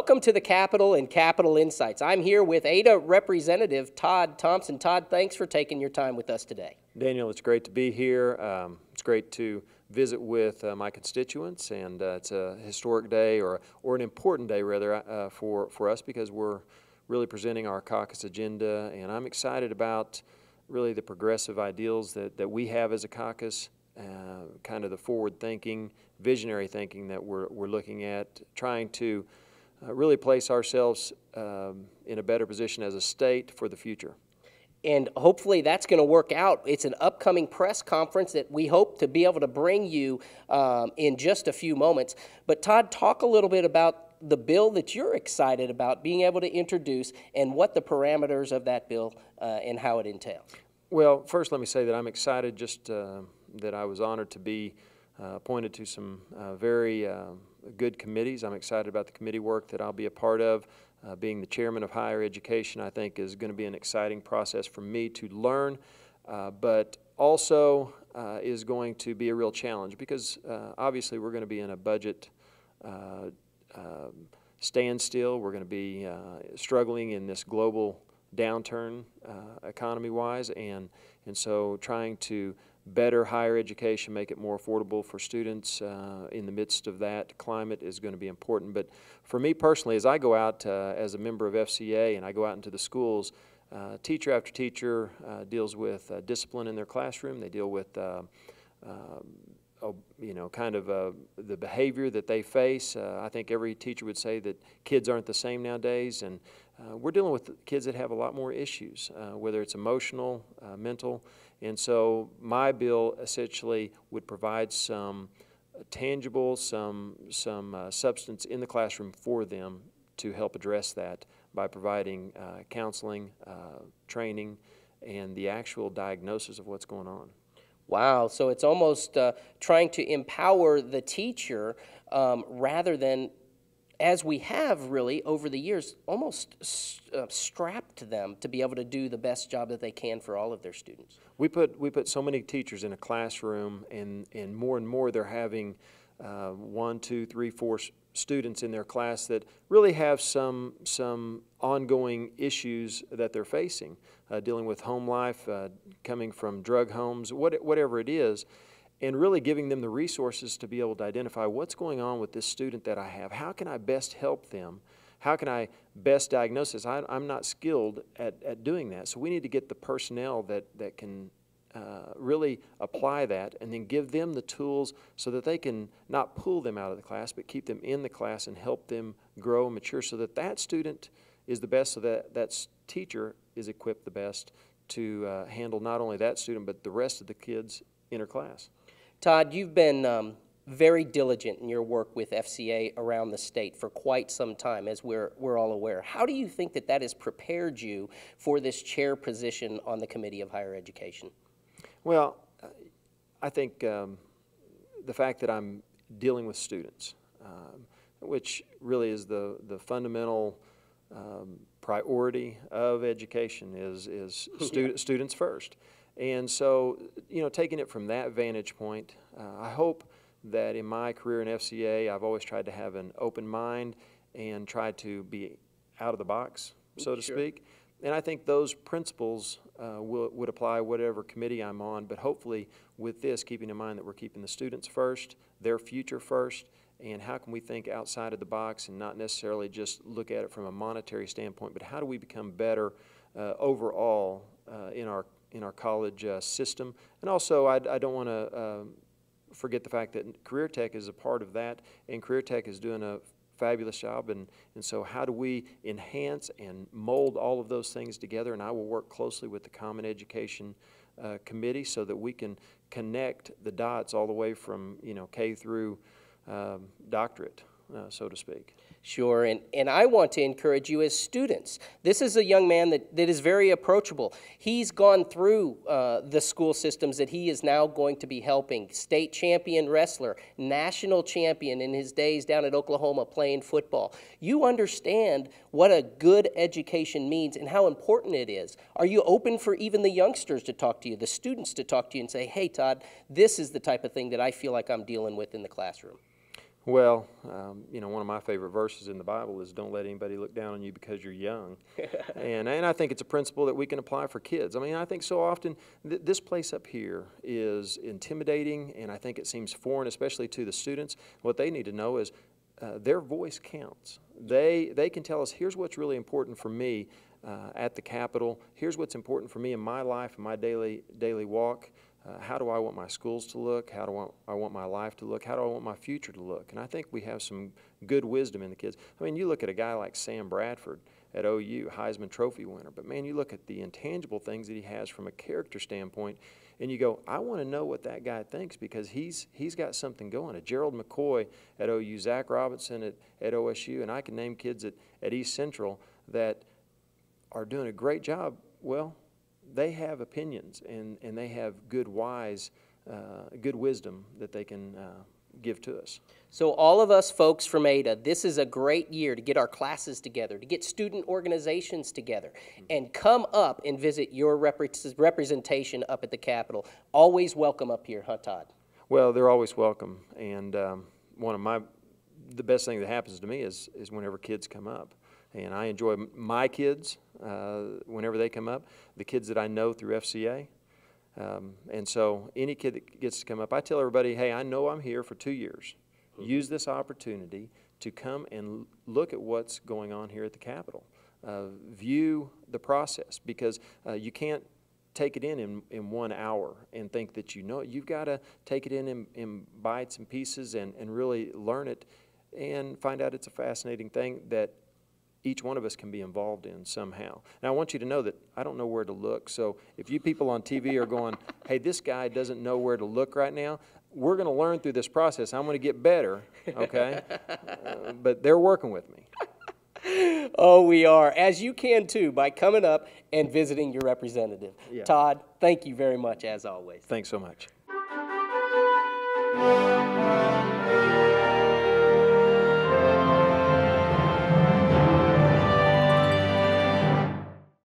Welcome to the Capitol and Capitol Insights. I'm here with Ada Representative Todd Thomsen. Todd, thanks for taking your time with us today. Daniel, it's great to be here. It's great to visit with my constituents, and it's a historic day, or an important day rather, for us, because we're really presenting our caucus agenda, and I'm excited about really the progressive ideals that we have as a caucus, kind of the forward-thinking, visionary thinking that we're looking at, trying to really place ourselves in a better position as a state for the future. And hopefully that's going to work out. It's an upcoming press conference that we hope to be able to bring you in just a few moments. But Todd, talk a little bit about the bill that you're excited about being able to introduce and what the parameters of that bill and how it entails. Well, first let me say that I'm excited just that I was honored to be appointed to some very good committees. I'm excited about the committee work that I'll be a part of. Being the chairman of higher education, I think, is going to be an exciting process for me to learn, but also is going to be a real challenge, because obviously we're going to be in a budget standstill. We're going to be struggling in this global downturn economy-wise, and so trying to better higher education, make it more affordable for students in the midst of that climate is going to be important. But for me personally, as I go out as a member of FCA and I go out into the schools, teacher after teacher deals with discipline in their classroom. They deal with kind of the behavior that they face. I think every teacher would say that kids aren't the same nowadays, and we're dealing with kids that have a lot more issues, whether it's emotional, mental. And so my bill essentially would provide some tangible, some substance in the classroom for them to help address that by providing counseling, training, and the actual diagnosis of what's going on. Wow, so it's almost trying to empower the teacher rather than, as we have really over the years, almost strapped them to be able to do the best job that they can for all of their students. We put so many teachers in a classroom, and more they're having 1, 2, 3, 4 students in their class that really have some ongoing issues that they're facing, dealing with home life, coming from drug homes, whatever it is, and really giving them the resources to be able to identify what's going on with this student that I have. How can I best help them? How can I best diagnose this? I'm not skilled at doing that, so we need to get the personnel that can really apply that, and then give them the tools so that they can not pull them out of the class, but keep them in the class and help them grow and mature, so that that student is the best, so that teacher is equipped the best to handle not only that student but the rest of the kids in her class. Todd, you've been very diligent in your work with FCA around the state for quite some time, as we're all aware. How do you think that has prepared you for this chair position on the Committee of Higher Education? Well, I think the fact that I'm dealing with students, which really is the fundamental priority of education, is students first. And so, taking it from that vantage point, I hope that in my career in FCA, I've always tried to have an open mind and try to be out of the box, so to speak. And I think those principles would apply whatever committee I'm on, but hopefully with this, keeping in mind that we're keeping the students first, their future first, and how can we think outside of the box and not necessarily just look at it from a monetary standpoint, but how do we become better overall in our college system. And also, I don't want to forget the fact that Career Tech is a part of that, and Career Tech is doing a fabulous job, and so how do we enhance and mold all of those things together? And I will work closely with the Common Education Committee so that we can connect the dots all the way from K through doctorate, so to speak. Sure, and I want to encourage you as students. This is a young man that is very approachable. He's gone through the school systems that he is now going to be helping. State champion wrestler, national champion in his days down at Oklahoma playing football. You understand what a good education means and how important it is. Are you open for even the youngsters to talk to you, the students to talk to you and say, hey, Todd, this is the type of thing that I feel like I'm dealing with in the classroom? Well, you know, one of my favorite verses in the Bible is don't let anybody look down on you because you're young. and I think it's a principle that we can apply for kids. I mean, I think so often this place up here is intimidating, and I think it seems foreign, especially to the students. What they need to know is their voice counts. They can tell us, here's what's really important for me at the Capitol. Here's what's important for me in my life, in my daily walk. How do I want my schools to look? How do I want my life to look? How do I want my future to look? And I think we have some good wisdom in the kids. I mean, you look at a guy like Sam Bradford at OU, Heisman Trophy winner, but man, you look at the intangible things that he has from a character standpoint, and you go, I want to know what that guy thinks because he's got something going. A Gerald McCoy at OU, Zach Robinson at OSU, and I can name kids at East Central that are doing a great job. Well, they have opinions, and they have good wisdom that they can give to us. So all of us folks from Ada, this is a great year to get our classes together, to get student organizations together, and come up and visit your representation up at the Capitol. Always welcome up here, huh, Todd? Well, they're always welcome, and the best thing that happens to me is whenever kids come up. And I enjoy my kids whenever they come up, the kids that I know through FCA. And so any kid that gets to come up, I tell everybody, hey, I know I'm here for 2 years. Use this opportunity to come and look at what's going on here at the Capitol. View the process, because you can't take it in 1 hour and think that you know it. You've got to take it in bites and pieces and really learn it and find out it's a fascinating thing that each one of us can be involved in somehow. Now, I want you to know that I don't know where to look. So if you people on TV are going, hey, this guy doesn't know where to look right now, we're going to learn through this process. I'm going to get better, okay? But they're working with me. Oh, we are, as you can too, by coming up and visiting your representative. Yeah. Todd, thank you very much, as always. Thanks so much.